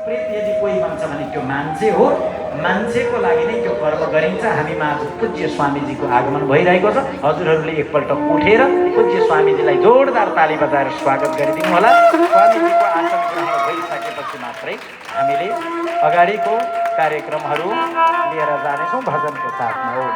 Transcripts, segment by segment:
प्रेत यदि कोही भन्छ भने त्यो मान्छे हो, मान्छेको लागि नै त्यो कर्म गरिन्छ। हामीमा आज पूज्य स्वामीजीको आगमन भइरहेको छ। हजुरहरूले एकपल्ट उठेर पूज्य स्वामीजीलाई जोरदार ताली बजाएर स्वागत गरिदिनु होला। स्वामीजीको आसन ग्रहण भइसकेपछि मात्रै हामीले अगाडिको कार्यक्रमहरू लिएर जानेछौँ भजनको साथमा हो।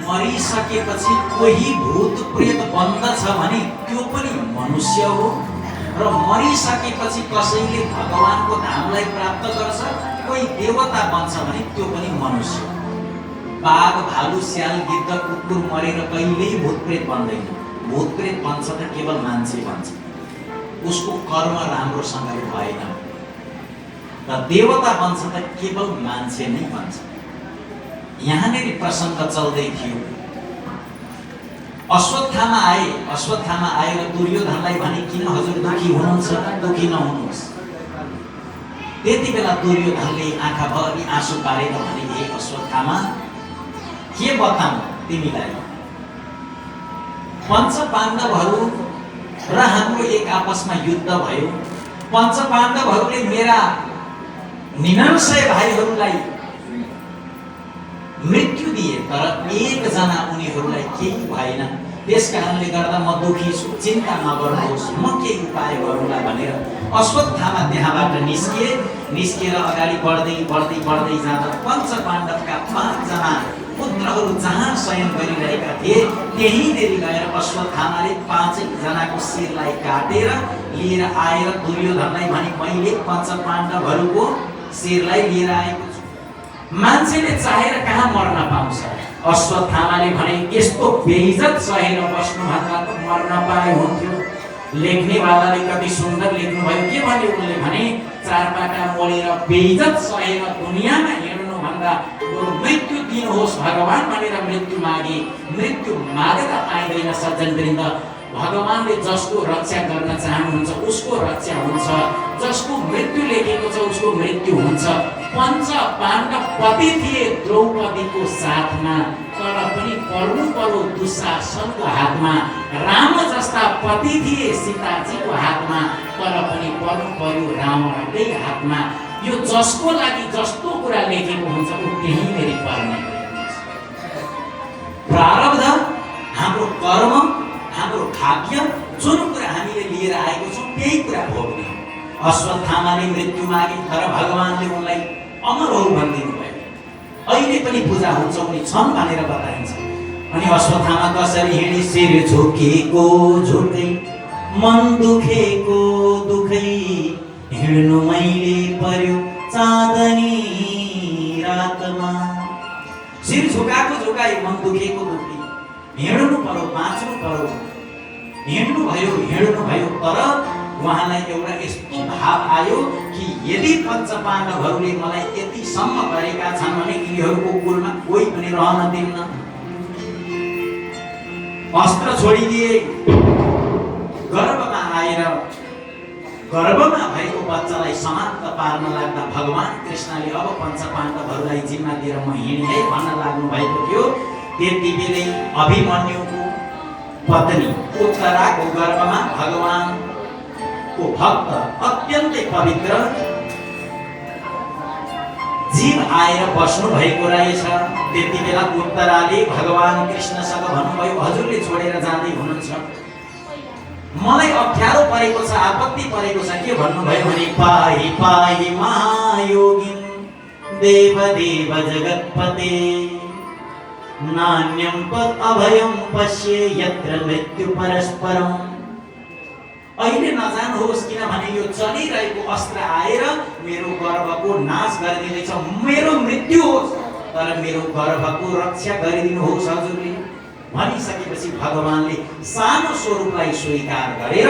मरिसकेपछि कोही भूत प्रेत बन्दछ भने त्यो पनि मनुष्य हो र मरिसकेपछि कसैले भगवानको धामलाई प्राप्त गर्छ, कोही देवता बन्छ भने त्यो पनि मनुष्य। बाघ भालु स्याल गिद्ध कुकुर मरेर कहिल्यै भूत प्रेत बन्दैन। भूत प्रेत बन्छ त केवल मान्छे बन्छ, उसको कर्म राम्रोसँग भएन। र देवता बन्छ त केवल मान्छे नै बन्छ। यहाँनेरि प्रसङ्ग चल्दै थियो। अश्वत्थामा आए र दुर्योधनलाई भने किन हजुर दुखी हुनुहुन्छ, दुखी नहुनुहोस्। त्यति बेला दुर्योधनले आँखाभरि आँसु पारेर भने हे अश्वत्थामा, के बताऊँ तिमीलाई, पञ्चपाण्डवहरू र हाम्रो एक आपसमा युद्ध भयो। पञ्चपाण्डवहरूले मेरा 99 भाइहरूलाई मृत्यु दिए, तर एकजना उनीहरूलाई केही भएन। त्यस कारणले गर्दा म दुखी छु, चिन्ता नगर्नुहोस्, म केही उपाय गरौँला भनेर अश्वत्थामा त्यहाँबाट निस्किएर अगाडि बढ्दै जाँदा पञ्चपाण्डवका 5 जना पुत्रहरू जहाँ शयन गरिरहेका थिए त्यहीँनेरि गएर अश्वत्थामाले 5 जनाको शिरलाई काटेर लिएर आएर दुर्योधनलाई भने मैले पञ्चपाण्डवहरूको शिरलाई लिएर आएको छु। मान्छेले चाहेर कहाँ मर्न पाउँछ। अश्वत्थामाले भने यस्तो बेइज्जत सहेर बस्नुभन्दा त मर्न पाए हुन्थ्यो। लेख्नेवालाले कति सुन्दर लेख्नुभयो। के भन्यो उनले भने, 4 पाटा मोलेर बेइज्जत सहेर दुनियाँमा हिँड्नुभन्दा मृत्यु दिनुहोस् भगवान भनेर मृत्यु मागे। मृत्यु मागेर पाइँदैन सज्जनवृन्द। भगवानले जसको रक्षा गर्न चाहनुहुन्छ उसको रक्षा हुन्छ, जसको मृत्यु लेखेको छ उसको मृत्यु हुन्छ। पञ्च पाण्डव पति थिए द्रौपदीको साथमा, तर पनि पर्नु पर्यो दुशासनको हातमा। राम जस्ता पति थिए सीताजीको हातमा, तर पनि पर्नु पर्यो रावणकै हातमा। यो जसको लागि जस्तो कुरा लेखेको हुन्छ ऊ त्यही नेरि पर्ने। प्रारब्ध, हाम्रो कर्म, हाम्रो भाग्य, जुन कुरा हामीले लिएर आएको छौँ त्यही कुरा भोग्ने। अश्वत्थामाले मृत्यु मागे तर भगवानले उनलाई अमर हो भनिदिनु भयो। अहिले पनि पूजा हुन्छ, उनी छन् भनेर बताइन्छ। अनि अश्वत्थामा कसरी हिँडे, शिर झुकेको झुकै मन दुखेको दुखै, हिँड्नु मैले पर्यो चाँदनी रातमा। शिर झुकाएको झुकाई मन दुखेको दुखै, हिँड्नु पर्यो बाँच्नु पर्यो। हिँड्नु भयो तर उहाँलाई एउटा यस्तो भाव आयो कि यदि पञ्चपाण्डवहरूले मलाई यतिसम्म गरेका छन् भने यिनीहरूको कुलमा कोही पनि रहन दिन्न। अस्त्र छोडिदिए, गर्भमा आएर गर्भमा भएको बच्चालाई समाप्त पार्न लाग्दा भगवान कृष्णले अब पञ्चपाण्डवहरूलाई जिम्मा दिएर म हिँडेँ है भन्न लाग्नु भएको थियो। त्यति बेलै अभिमन्युको पत्नी उत्तराको गर्भमा भगवानको भक्त अत्यन्तै पवित्र जीव आएर बस्नु भएको रहेछ। त्यति बेला उत्तराले भगवान कृष्णसँग भन्नुभयो, हजुरले छोडेर जाँदै हुनुहुन्छ, मलाई अप्ठ्यारो परेको छ, आपत्ति परेको छ। के भन्नुभयो भने पाहि पाहि महायोगिन देव देव जगत्पते नान्यं पद अभयं पश्ये यत्र मृत्यु परस्परम। अहिले नजानुहोस्, किनभने यो चलिरहेको अस्त्र आएर मेरो गर्भको नाश गरिदिँदैछ। मेरो मृत्यु होस् तर मेरो गर्भको रक्षा गरिदिनुहोस् हजुरले भनिसकेपछि भगवानले सानो स्वरूपलाई स्वीकार गरेर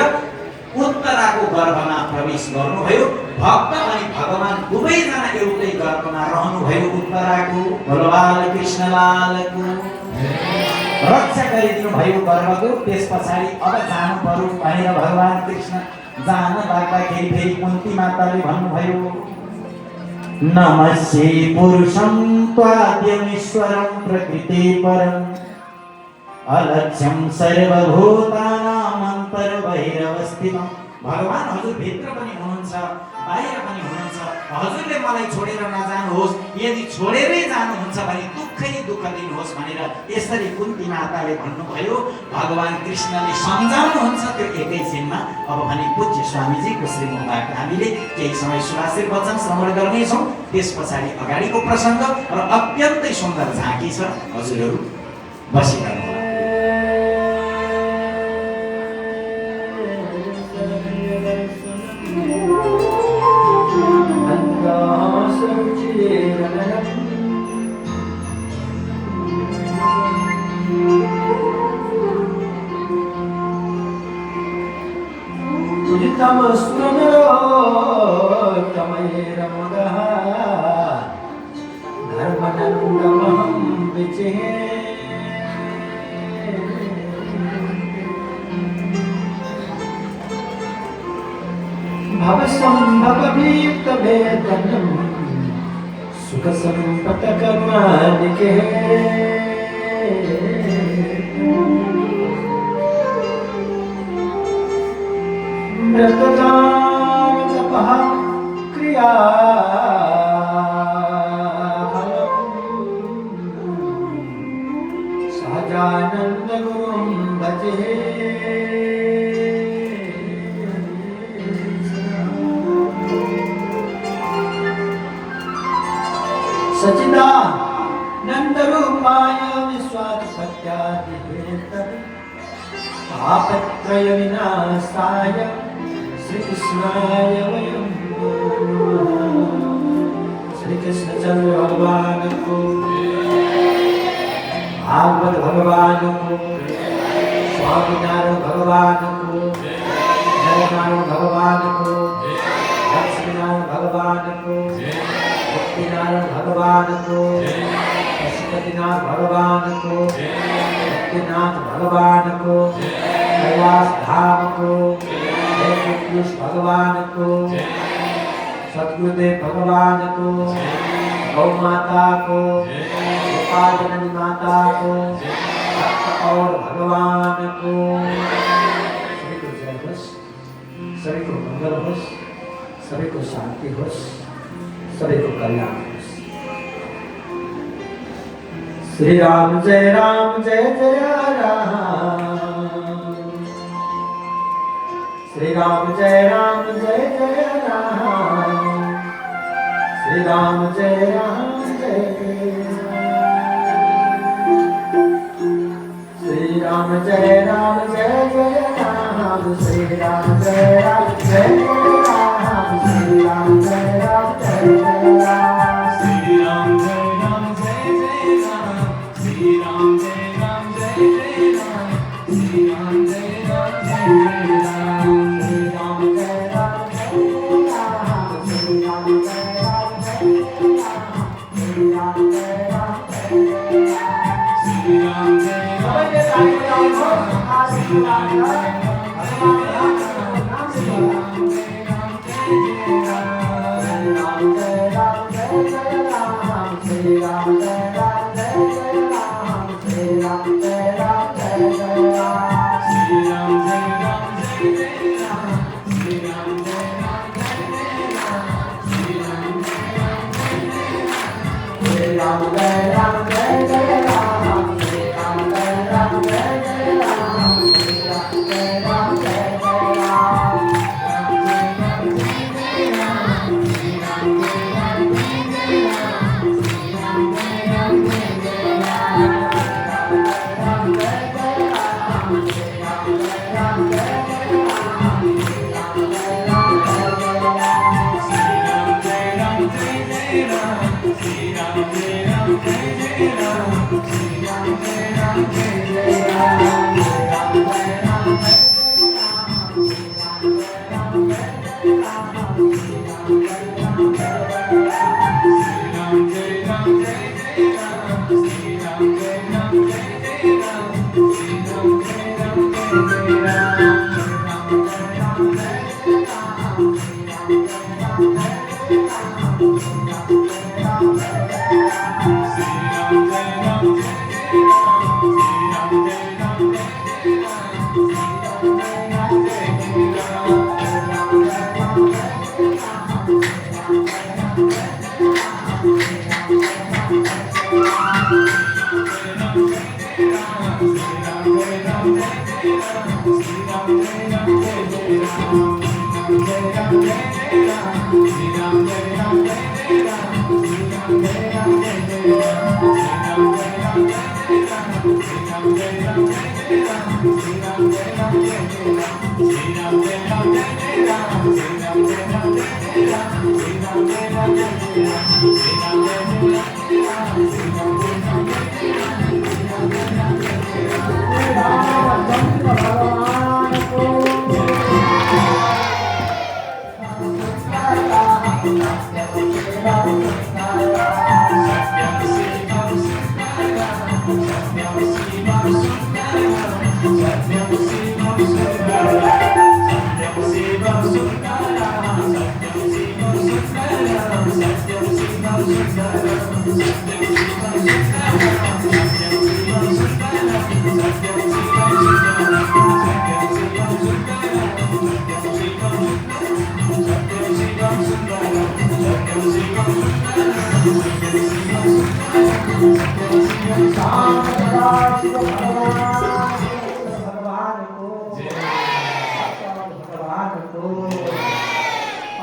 उत्तराको गर्भमा प्रवेश गर्नुभयो। भक्त अनि भगवान दुवैजना एउटै गर्भमा रहनुभयो। उत्तराको भगवान कृष्णलालको रक्षा गरिदिनु भयो गर्भको। त्यस पछाडि अब जानु पर्यो भनेर भगवान कृष्ण जान लाग्दाखेरि फेरि कुन्ती माताले भन्नुभयो, नमस्ते पुरुषं त्वाद्यमीश्वरं प्रकृते परम् अलक्ष्यं सर्वभूतानां अन्तर्बहिरवस्थितम्। भगवान हजुर भित्र पनि हुनुहुन्छ, बाहिर पनि हुनुहुन्छ। हजुरले मलाई छोडेर नजानुहोस्, यदि छोडेरै जानुहुन्छ भने दुःखै दुःख दिनुहोस् भनेर यसरी कुन्ती माताले भन्नुभयो। भगवान कृष्णले सम्झाउनुहुन्छ त्यो एकैछिनमा। अब भने पूज्य स्वामीजीको श्रीमुखबाट हामीले केही समय सुभाषित वचन श्रवण गर्नेछौँ। त्यस पछाडि अगाडिको प्रसङ्ग र अत्यन्तै सुन्दर झाँकी छ। हजुरहरू बसिरहनु। तमस्मृतमैरमगः धर्मनन्दमहं विचिहे भवसम्भवभीप्तभेदनं सुखसम्पतकर्मादिके व्रतदान तपः क्रिया सहजानंद गुरुं भजे। सच्चिदानंद रूपाय विश्वात्पत्यादिहेतवे पापत्रय विनाशाय श्री कृष्णाय वयं श्री कृष्णचंद्र भगवान को, भागवत भगवान को, स्वामीनारायण भगवान को, नरनारायण भगवान को, लक्ष्मीनारायण भगवान को, मुक्तिनारायण भगवान को, पशुपतिनाथ भगवान को, मुक्तिनाथ भगवान को, कैलाश धाम को, कृष्ण भगवान को, सतगुरुदेव भगवान को, गौ माता को, जननी माता को, और भगवान को। सभी को जय होश, सभी को मंगल होश, सभी को शांति होश, सभी को कल्याण होश। श्री राम जय जय राम। श्री राम जय जय राम। श्री राम जय जय राम। श्री राम जय जय राम। श्री राम जय जय राम। श्री राम जय राम जय राम। श्री राम जय राम जय जय राम। श्री राम जय राम जय जय राम। श्री राम जय राम जय जय राम।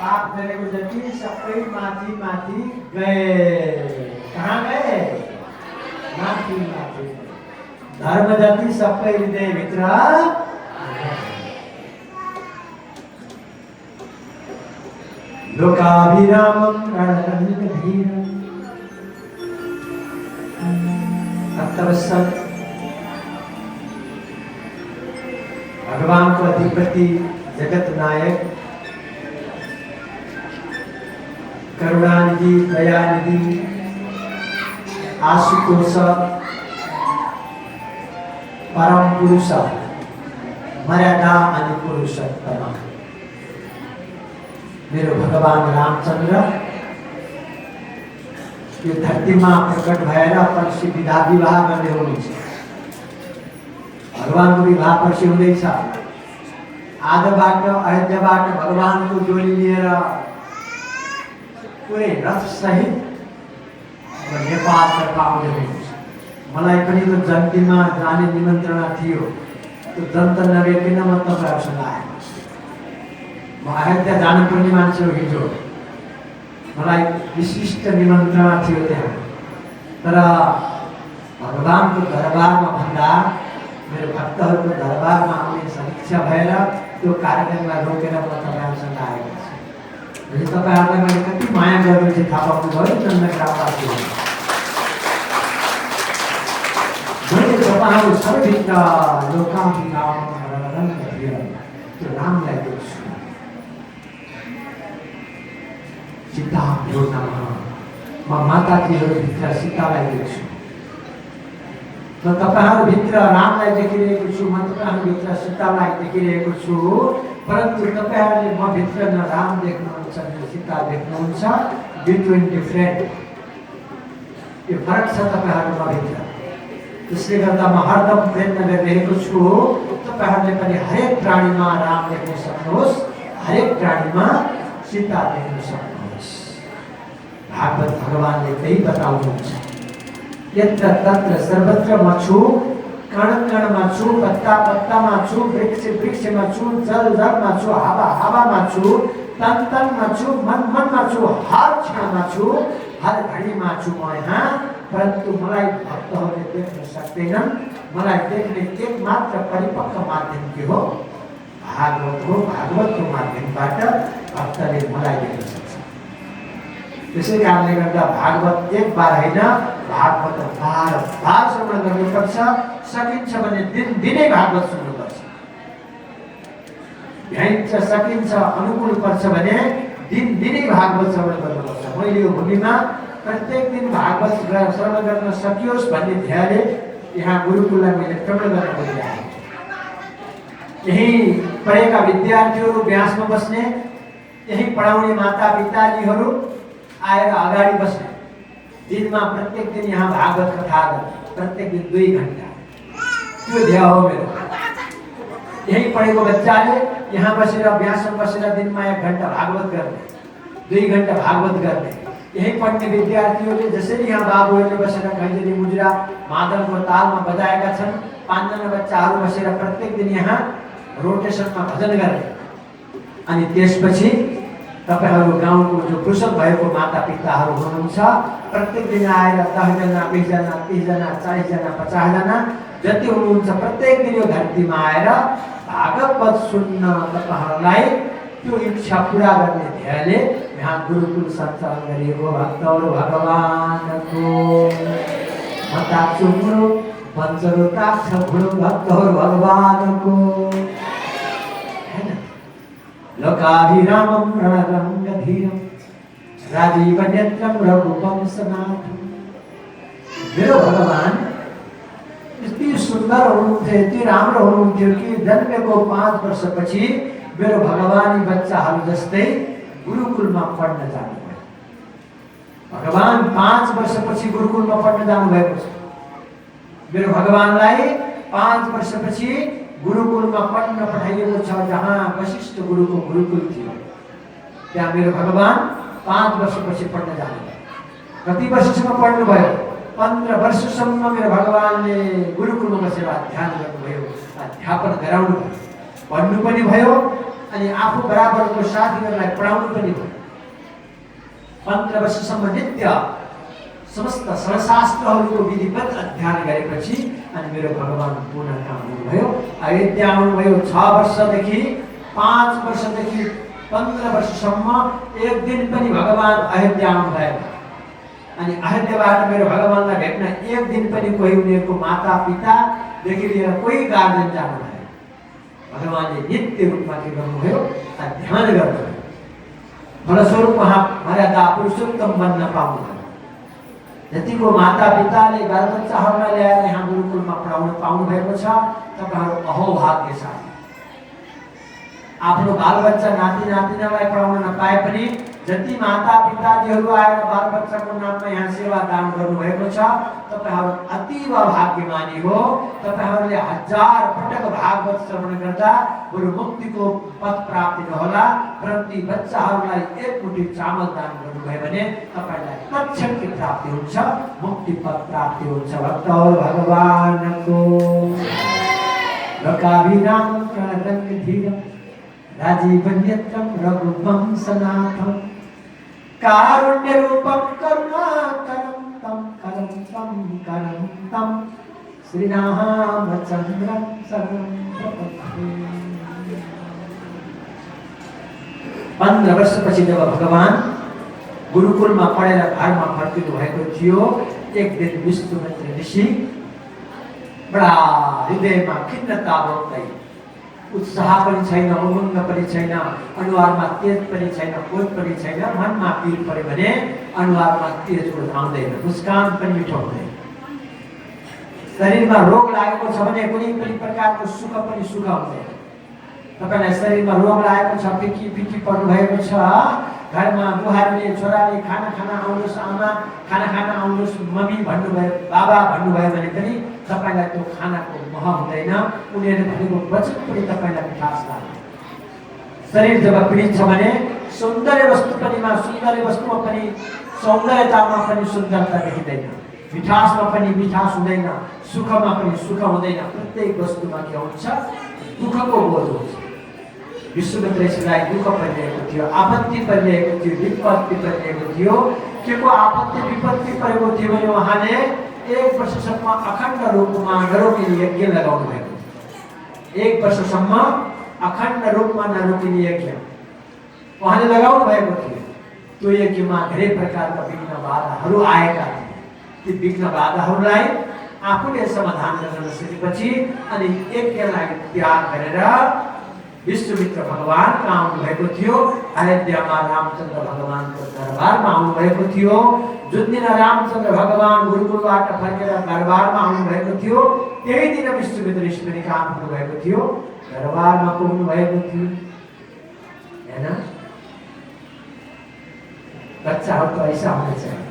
पाप गरेको जति सबै माथि माथि गए। कहाँ गए? माथि माथि। धर्म जति सबै हृदयभित्र लोकाभिरामं रणरङ्गधीरम् तत्वसत् भगवान को अधिपति जगत नायक करुणानिधि दयानिधि आशुतोष परम पुरुष मर्यादा अनि पुरुषोत्तम मेरो भगवान रामचंद्र यो धरतीमा प्रकट भएर पछि विवाह गर्ने हुनुहुन्छ। भगवानको विवाह पछि हुँदैछ। आजबाट अयोध्याबाट भगवानको डोली लिएर पुरै रथ सहित नेपालतर्फ आउँदै हुनुहुन्छ। मलाई पनि त्यो जन्तीमा जाने निमन्त्रणा थियो। त्यो जन्त नभेटिकन म तपाईँहरूसँग आएँ। म अयोध्या जानुपर्ने मान्छे हो। हिजो मलाई विशिष्ट निमन्त्रणा थियो त्यहाँ, तर भगवानको दरबारमा भन्दा मेरो भक्तहरूको दरबारमा आउने समीक्षा भएर त्यो कार्यक्रमलाई रोकेर म तपाईँहरूसँग आएको छु। अनि तपाईँहरूलाई मैले कति माया गरेपछि थाहा पाउनुभयो चन्द्रग्रामवासीहरू। मैले तपाईँहरू सबैभित्र लोकाभिराम त्यो रामलाई देख्छु। सीता जोड्नमा म माताजीहरूभित्र सीतालाई देख्छु। म तपाईँहरूभित्र रामलाई देखिरहेको छु, म तपाईँहरूभित्र सीतालाई देखिरहेको छु। परन्तु तपाईँहरूले म भित्र न राम देख्नुहुन्छ न सीता देख्नुहुन्छ। बिट्विन डिफरेन्ट यो फरक छ तपाईँहरूमा भित्र। त्यसले गर्दा म हरदम प्रयत्न गरिरहेको छु तपाईँहरूले पनि हरेक प्राणीमा राम देख्न सक्नु। सक्नुहोस्, हरेक प्राणीमा सीता देख्न सक्नुहोस्। भागवत भगवानले त्यही बताउनुहुन्छ। यत्र तत्र सर्वत्र म छु, कण कणमा छु, पत्ता पत्तामा छु, वृक्ष वृक्षमा छु, जल जलमा छु, हावा हावामा छु, तन तनमा छु, मन मनमा छु, हर क्षणमा छु, हर घडीमा छु म यहाँ। परन्तु मलाई भक्तहरूले देख्न सक्दैनन्। मलाई देख्ने एकमात्र परिपक्व माध्यम के हो? भागवत हो। भागवतको माध्यमबाट भक्तले मलाई देख्न सक्छ। त्यसै कारणले गर्दा भागवत एक बार होइन, भागवत बार श्रवण गर्नुपर्छ। सकिन्छ भने दिनै भागवत सुन्नुपर्छ। भ्याइन्छ, सकिन्छ, अनुकूल पर्छ भने दिनै भागवत श्रवण गर्नुपर्छ। मैले यो भूमिमा प्रत्येक दिन भागवत श्रवण गर्न सकियोस् भन्ने ध्येयले यहाँ गुरुकुललाई मैले श्रवण गर्न खोजिरहेको छु। यही पढेका विद्यार्थीहरू ब्यासमा बस्ने, यही पढाउने माता पिताजीहरू आएर अगाडि बस्ने, दिनमा प्रत्येक दिन यहाँ भागवत कथा गर्ने, प्रत्येक दिन 2 घण्टा, त्यो ध्येय हो मेरो। यही पढेको बच्चाले यहाँ बसेर ब्यासमा बसेर दिनमा 1 घण्टा भागवत गर्ने, 2 घण्टा भागवत गर्ने। यही पढ्ने विद्यार्थीहरूले जसरी यहाँ बाबुहरूले बसेर खैँजडी मुजुरा मादलको तालमा बजाएका छन्, 5 जना बच्चाहरू बसेर प्रत्येक दिन यहाँ रोटेसनमा भजन गर्ने। अनि त्यसपछि तपाईहरु गाउँको जो कुशल भएको माता पिताहरू हुनुहुन्छ, प्रत्येक दिन आएर 10 जना, 20 जना, 30 जना, 40 जना, 50 जना जति हुनुहुन्छ प्रत्येक दिन यो धरतीमा आएर भागवत सुन्न तपाईहरुलाई त्यो इच्छा पूरा गर्ने ध्येयले यहाँ गुरुकुल सञ्चालन गरिएको भक्तहरू भगवानको मता चुम्रो पञ्चरो ताक्ष भुलो भक्तहरू भगवानको लोकाभिरामं रणरङ्गधीरं राजीवनेत्रं रघुवंशनाथं। मेरो भगवान यति सुन्दर हुनुहुन्थ्यो, यति राम्रो हुनुहुन्थ्यो कि जन्मेको 5 वर्षपछि मेरो भगवानी बच्चाहरू जस्तै गुरुकुलमा पढ्न जानुभयो। भगवान 5 वर्षपछि गुरुकुलमा पढ्न जानुभएको छ। मेरो भगवानलाई 5 वर्षपछि गुरुकुलमा पढ्न पठाइएको छ, जहाँ वशिष्ठ गुरुको गुरुकुल थियो। त्यहाँ मेरो भगवान 5 वर्षपछि पढ्न जानुभयो। कति वर्षसम्म पढ्नुभयो? 15 वर्षसम्म मेरो भगवानले गुरुकुलमा बसेर अध्ययन गर्नुभयो, अध्यापन गराउनु भयो, पढ्नु पनि भयो अनि आफू बराबरको साथीहरूलाई पढाउनु पनि भयो। 15 वर्षसम्म नित्य समस्त शास्त्रहरूको विधिवत अध्ययन गरेपछि अनि मेरो भगवान पुनः कहाँ आउनुभयो? अयोध्या आउनुभयो। 6 वर्षदेखि 5 वर्षदेखि 15 वर्षसम्म एक दिन पनि भगवान अयोध्या आउनु भएन। अनि अयोध्याबाट मेरो भगवानलाई भेट्न एक दिन पनि कोही उनीहरूको माता पितादेखि लिएर कोही गार्जियन जानु भएन। भगवानले नित्य रूपमा के गर्नुभयो? अध्ययन गर्नुभयो। फलस्वरूप उहाँ मर्यादा पुरुषोत्तम बन्न पाउनुभयो। जतिको माता पिताले बालबच्चाहरूलाई ल्याएर यहाँ गुरुकुलमा पढाउन पाउनु भएको छ, तपाईहरु अहोभाग्यशाली। आफ्नो बालबच्चा नाति नातिनालाई पढाउन नपाए पनि जति माता पिताजीहरू आएर बालबच्चाको नाममा यहाँ सेवा दान गर्नुभएको छ, तपाईहरु अतीव भाग्यमानी हो। तपाईहरुले 1000 पटक भागवत श्रवण गर्दा बरु मुक्तिको पथ प्राप्ति नहोला, प्रति बच्चाहरूलाई 1 मुठी चामल दान गर्नुभयो भने तपाईलाई तत्क्षणको प्राप्ति हुन्छ, मुक्ति पथ प्राप्ति हुन्छ। भक्तहरू भगवानको लोकाभिराम प्रणतङ्गधीरं राजीवनेत्रं रघुवंशनाथं कारुण्यरूपं करुणाकरं तं करं तं श्रीरामचन्द्रं शरणं प्रपद्ये। 15 वर्षपछि जब भगवान गुरुकुलमा पढेर घरमा फर्किनु भएको थियो, एक दिन विष्णुमित्र ऋषि बडा हृदयमा खिन्नता बोक्दै, उत्साह पनि छैन, उमङ्ग पनि छैन, अनुहारमा तेज पनि छैन, क्रोध पनि छैन, मनमा पीर पऱ्यो भने अनुहारमा तेज क्रोध आउँदैन, मुस्कान पनि मिठो हुँदैन। शरीरमा रोग लागेको छ भने कुनै पनि प्रकारको सुख पनि सुख हुँदैन। तपाईलाई शरीरमा रोग लागेको छ, फिकी फिकी पर्नु भएको छ, घरमा बुहारीले छोराले खाना खाना आउनुहोस्, आमा खाना खाना आउनुहोस्, मम्मी भन्नुभयो, बाबा भन्नुभयो भने पनि तपाईलाई त्यो खानाको मोह हुँदैन। उनीहरूले भनेको वचन पनि तपाईलाई मिठास लाग्दैन। शरीर जब पीडित छ भने सौन्दर्य वस्तुमा पनि सौन्दर्यतामा पनि सुन्दरता देखिँदैन, मिठासमा पनि मिठास हुँदैन, सुखमा पनि सुख हुँदैन। प्रत्येक वस्तुमा के हुन्छ? दुःखको बोध हुन्छ। विश्वमित्र ऋषिलाई दुःख परिरहेको थियो, आपत्ति परिरहेको थियो, विपत्ति परिरहेको थियो। के को आपत्ति विपत्ति परेको थियो भने उहाँले 1 वर्षसम्म अखण्ड रूपमा नरोकिने यज्ञ लगाउनु भएको थियो। 1 वर्षसम्म अखण्ड रूपमा नरोकिने यज्ञ उहाँले लगाउनु भएको थियो। त्यो यज्ञमा धेरै प्रकारका विघ्न बाधाहरू आएका थिए। ती विघ्न बाधाहरूलाई आफूले समाधान गर्न सकेपछि अनि यज्ञलाई त्याग गरेर विश्वमित्र भगवान कहाँ आउनुभएको थियो? अयोध्यामा रामचन्द्र भगवानको दरबारमा आउनुभएको थियो। जुन दिन रामचन्द्र भगवान गुरुकुलबाट फर्केर दरबारमा आउनुभएको थियो त्यही दिन विश्वमित्र ऋषि पनि कहाँ पुग्नुभएको थियो? दरबारमा पुग्नुभएको थियो, हैन? बच्चाहरू तो ऐसा होना चाहिए।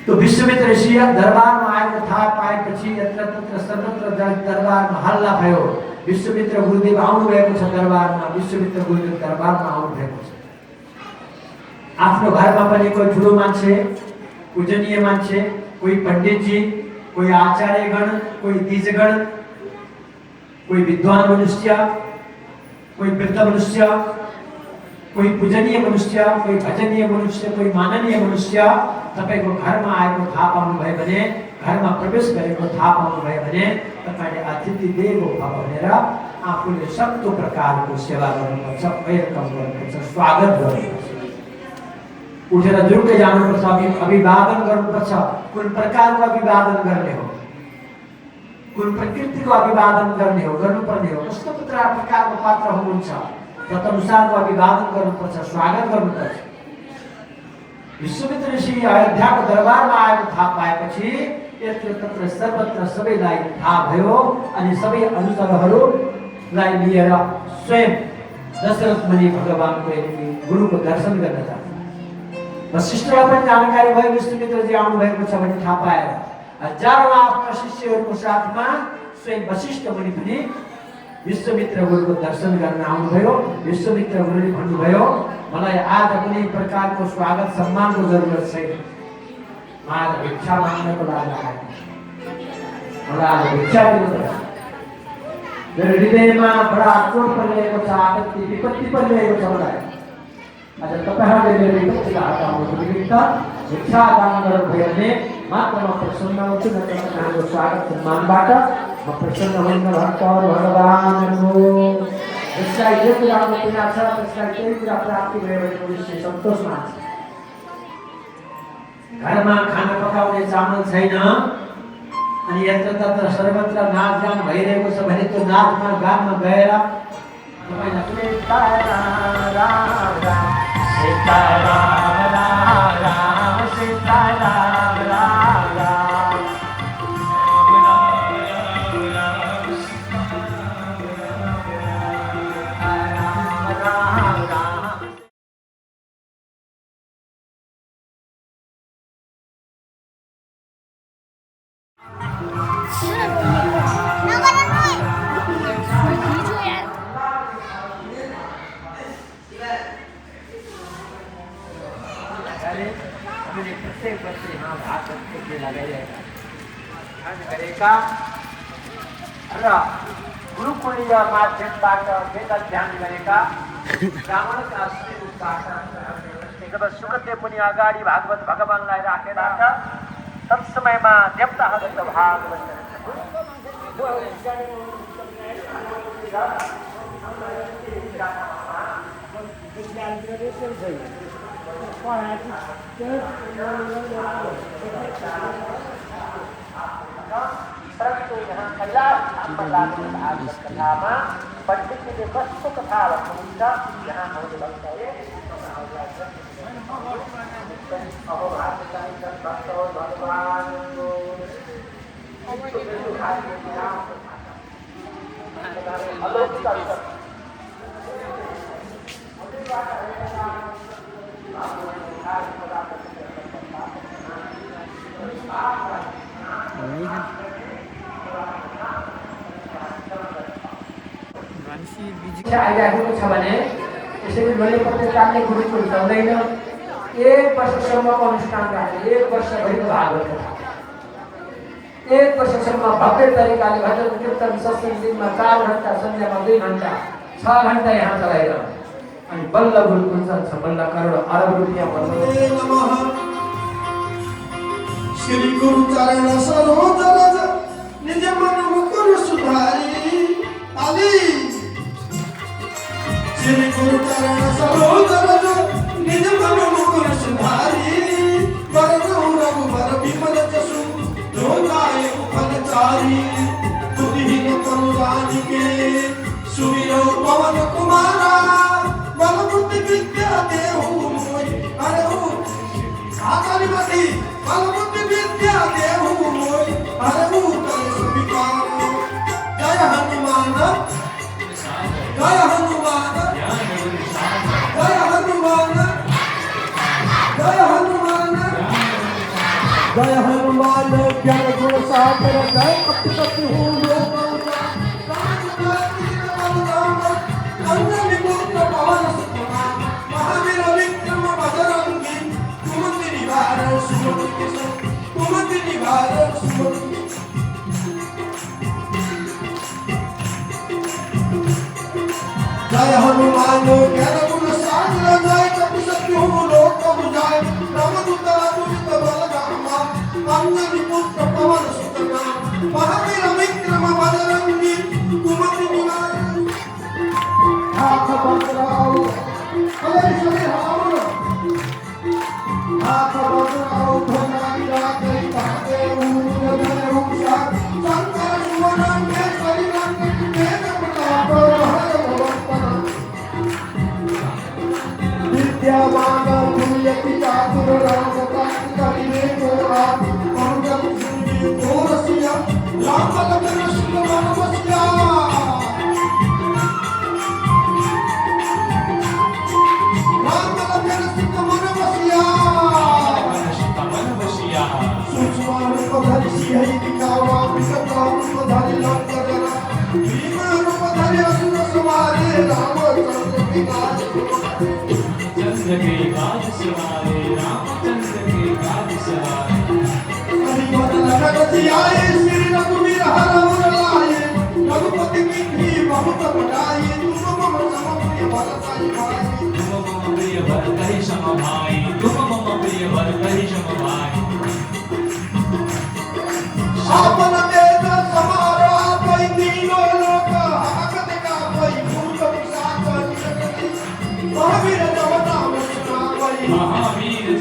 तो विश्वमित्र ऋषि दरबारमा आएको थाहा पाएपछि यत्र तत्र सर्वत्र दरबारमा हल्ला भयो। विश्वमित्र गुरुदेव आउनुभएको छ दरबारमा, विश्वमित्र गुरुदेव दरबारमा आउनुभएको छ। आफ्नो घरमा पनि कोही ठुलो मान्छे, पूजनीय मान्छे, कोही पण्डितजी, कोही आचार्यगण, कोही दिजगण, कोही विद्वान मनुष्य, कोही वृद्ध मनुष्य, कोही पूजनीय मनुष्य, कोही भजनीय मनुष्य, कोही माननीय मनुष्य तपाईको घरमा आएको थाहा पाउनुभयो भने, घरमा प्रवेश गरेको थाहा पाउनुभयो भने तपाईले अतिथि देवो भव भनेर आफूले सक्दो प्रकारको सेवा गर्नुपर्छ, वेलकम गर्नुपर्छ, स्वागत गर्नुपर्छ। उठेर जुर्कै जानुपर्छ, अभिवादन गर्नुपर्छ। कुन प्रकारको अभिवादन गर्ने हो, कुन प्रकृतिको अभिवादन गर्ने हो, गर्नुपर्ने हो, कस्तो प्रकारको पात्र हुनुहुन्छ तदनुसारको अभिवादन गर्नुपर्छ, स्वागत गर्नुपर्छ। विश्वमित्र ऋषि अयोध्याको दरबारमा आएको थाहा पाएपछि यत्र तत्र सर्वत्र सबैलाई थाहा भयो अनि सबै अनुचरहरूलाई लिएर स्वयं दशरथ मुनि भगवानको गुरुको दर्शन गर्न जान्छ। वशिष्ठलाई पनि जानकारी भयो विश्वमित्रजी आउनुभएको छ भने थाहा पाएर हजारौं आफ्ना शिष्यहरूको साथमा स्वयं वशिष्ठ मुनि पनि विश्वमित्र गुरुको दर्शन गर्न आउनुभयो। विश्वमित्र गुरुले भन्नुभयो मलाई आज कुनै प्रकारको स्वागत सम्मानको जरुरत छैन, म आज भिक्षा माग्नको लागि आएको छु, मलाई आज भिक्षा दिनुपर्छ। मेरो हृदयमा बडा चोट परिरहेको छ, आपत्ति विपत्ति परिरहेको छ। मलाई आज तपाईहरुले मेरो विपत्तिलाई हटाउनको निमित्त भिक्षा दान गर्नुभयो भने मात्र म प्रसन्न हुन्छु, नत्र तपाईँको स्वागत सम्मानबाट म प्रसन्न हुन्न। भक्तहरू भगवानको जसलाई जे कुराको पीडा छ त्यसलाई त्यही कुरा प्राप्ति भयो भने उनीहरूले सन्तोष मान्छ। घरमा खाना पकाउने चामल छैन अनि यत्र तत्र सर्वत्र नाचगान भइरहेको छ भने त्यो नाचमा गानमा गएर तपाईँलाई कुनै सीताराम राम राम सीताराम राम राम सीताराम राम राम प्रत्येक बच्चे यहाँ भाग करके लगाइरहेका र गुरुकुलीय माध्यमबाट वेद अध्ययन गरेका ब्राह्मणका श्रीबाट जब सुखदेव मुनि अगाडि भागवत भगवानलाई राखेर तत्समयमा देवताहरू भाग परंतु यहाँ कैलाश कथामा पण्डितले कस्तो कथा भन्नुहुन्छ यहाँ आइराखेको छ भने यसरी लोलेपत्ते चाल्ने कुरो हुँदैन। 1 वर्षसम्मको अनुष्ठान राखेर 1 वर्षभरिको भागवत कथा 1 वर्षसम्म भव्य तरिकाले भजन कीर्तन सत्सङ्ग दिनमा 4 घण्टा, सन्ध्यामा 2 घण्टा, 6 घण्टा यहाँ चलाएर अनि बल्ल गुरुकुल छ, बल्ल करोड अरब रुपियाँ बल्ल। श्री गुरु चरण सरोज रज निज मन मुकुर सुधारी आदि। श्री गुरु चरण सरोज रज निज मन मुकुर सुधारी वरदहु रघुबर विमल जसु जो दायक फलचारी। बुद्धिहीन तनु जानिके सुमिरो पवन कुमारा बल बुद्धि विद्या देहु मोहि। अरे ओ आकालिमती बल बुद्धि विद्या देहु मोहि। अरे ओ करे सुविकार जय हनुमान जय हनुमान जय हनुमान जय हनुमान जय हनुमान ज्ञान गुण सागर जय कपि हूँ महावीर विक्रम बजरंगी कुमति निवार सुमति कुमति निवार सुमति। जय हनुमान ज्ञान गुण सागर जय कपि हूँ लोक बुझाए रामदूत अतुलित बल धामा अंजनी पुत्र पवन सुत नाम। महावीर विक्रम बजरंगी कुमति निवार हाथ बदलाओ अरे सभी हाथ हाथ बदलाओ धनाई राते ताते उन्नत रूपा शंकर सुवन के शरीरं वेद प्रताप हर भवत्तन विद्यावान तुल्यति चातुर राम करिवे गोरा अंगद सुनि गोरसिया राम लखन सीता मन बसिया। रघुपति की बहुत बड़ाई तुम मम समप्रिय भरतहि भाई तुम मम प्रिय भरतहि भाई। आपन वेद समारो आपै तीनों लोक हाकत का कोई भूत पिशाच निकटति। महावीर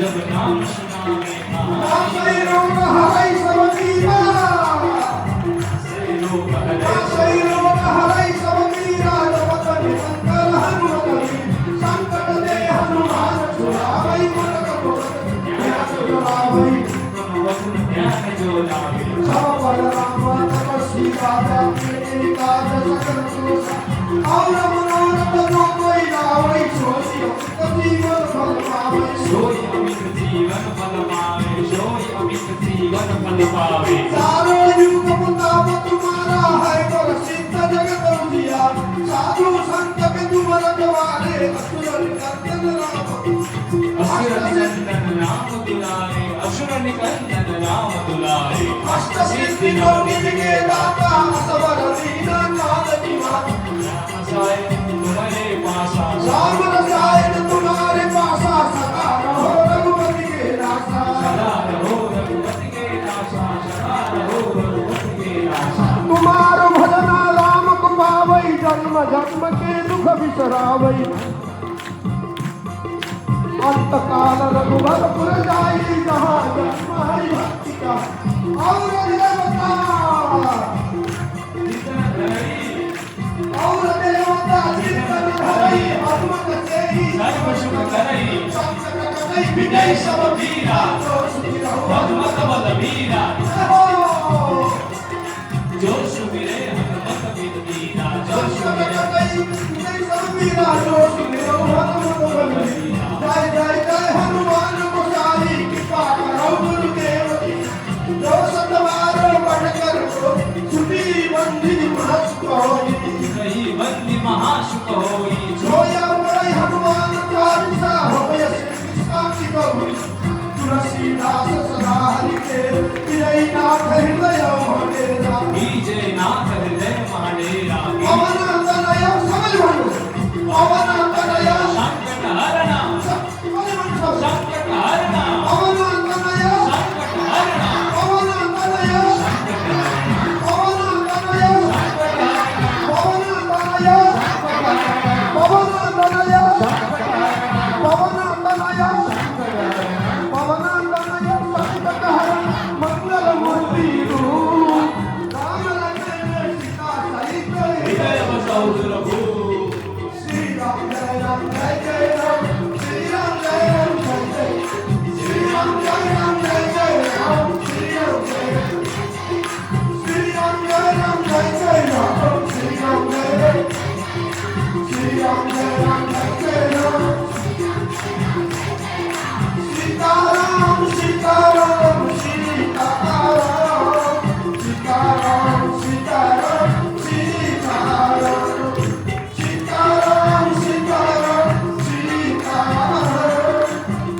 जब नाम सुनावै नासै रोग हरै सब पीरा नासै रोग हरै सब पीरा। जपत निरंतर हनुमत संकट दे हनुमान छुड़ावै मन कपट ज्ञान जुड़ावै सब पर राम तपस्वी राजा तेरी काज सकल सुसा और मनोरथ जो कोई लावै सोई अमित जीवन फल पावै सोई अमित जीवन फल पावे। सारो युग प्रताप तुम्हारा है कर सिद्ध जगत उजिया साधु संत के तुम रखवारे असुर निकंदन राम दुलारे अष्ट सिद्धि नवनि के दाता असवर दीनानाथ निवास। राम रसायन तुम्हारे पासा सदा रहो रघुपति के दासा तुम्हारो भजना राम को पावै जन्म जन्म के दुख बिसरावै। अंत काल रघुवरपुर जाई जहाँ जन्म हरि भक्ति का और देवता चिंतन धरई हनुमत सेई सर्व सुख करई संकट कटई विजय सब वीरा जो सुमिरौ हनुमत बल वीरा। जो सुमिरे हनुमत बिन दीना जो सुमिरे विजय सब वीरा जो सुमिरौ हनुमत बल वीरा। जय जय जय हनुमान गोसाई कृपा करो गुरुदेव की जो सतवारो पढ़ कर छुटी बंदी महस कोई नहीं बंदी महासुख होई जोया बड़ाई हनुमान चालीसा होय श्री कृष्ण की गौ तुलसीदास सदा हरि के प्रिय नाथ हृदय महेरा बीजे नाथ हृदय माडेरा पवन तनय समझ भाई पवन तनय संकट हरना संकट हरना पवन तनय संकट हरना पवन तनय पवन तनय पवन तनय पवन तनय पवन तनय पवन तनय संकट हरण मंगल मूर्ति रूप राम लक्ष्मण सीता सहित हृदय बसाओ प्रभु श्री राम जय राम जय जय राम श्री राम जय राम जय जय श्री राम जय राम जय जय राम श्री राम जय श्री राम जय राम जय जय राम श्री राम जय श्री राम जय राम जय जय राम सीताराम सीताराम सीताराम सीताराम सीताराम सीताराम सीताराम सीताराम सीताराम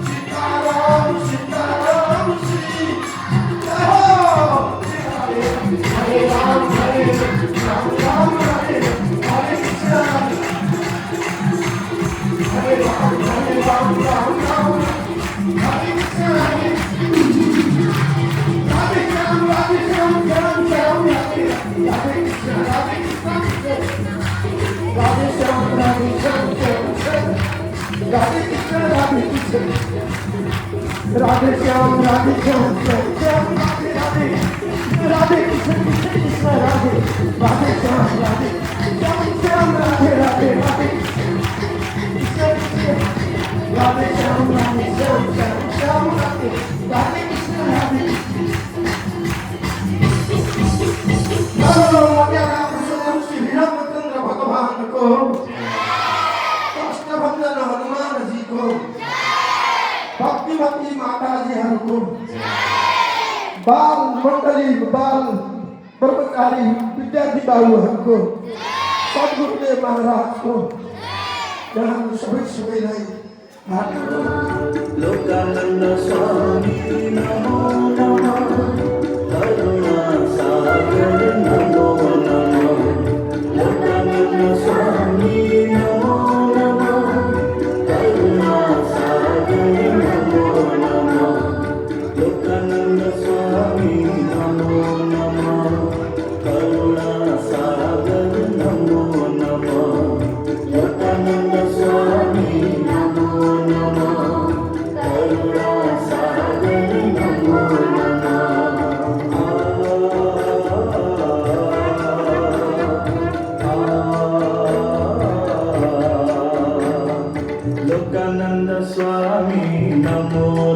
सीताराम सीताराम सीताराम हरे राम हरे राम राम हरे हरे कृष्ण हरे राम राम राम हरे कृष्ण राधे श्याम श्याम श्याम राधे राधे कृष्ण राधे श्याम श्याम श्याम राधे कृष्ण राधे कृष्ण राधे श्याम श्याम श्याम राधे राधे राधे कृष्ण कृष्ण कृष्ण राधे राधे श्याम श्याम राधे राधे राधे कृष्ण कृष्ण राधे श्याम श्याम श्याम राधे राधे कृष्ण राधे श्री रामचंद्र भगवान को कष्टभंजन हनुमान जी को भक्ति भक्ति माता जी को बाल मंडली बाल ब्रह्मचारी विद्यार्थी बाबुहरूको सद्गुरुदेव महाराज को यहाँ सबै सबैलाई लोकानंद स्वामी नमो नमः करुणा सागर नमो नमः लोकानंद स्वामी नमो नमः करुणा सागर नमो नमः लोकानंद स्वामी नमो नमः करुणा सागर नमो नमः लोकानंद स्वामी नमो नमः करुणा सागर नमो नमः लोकानंद स्वामी नमो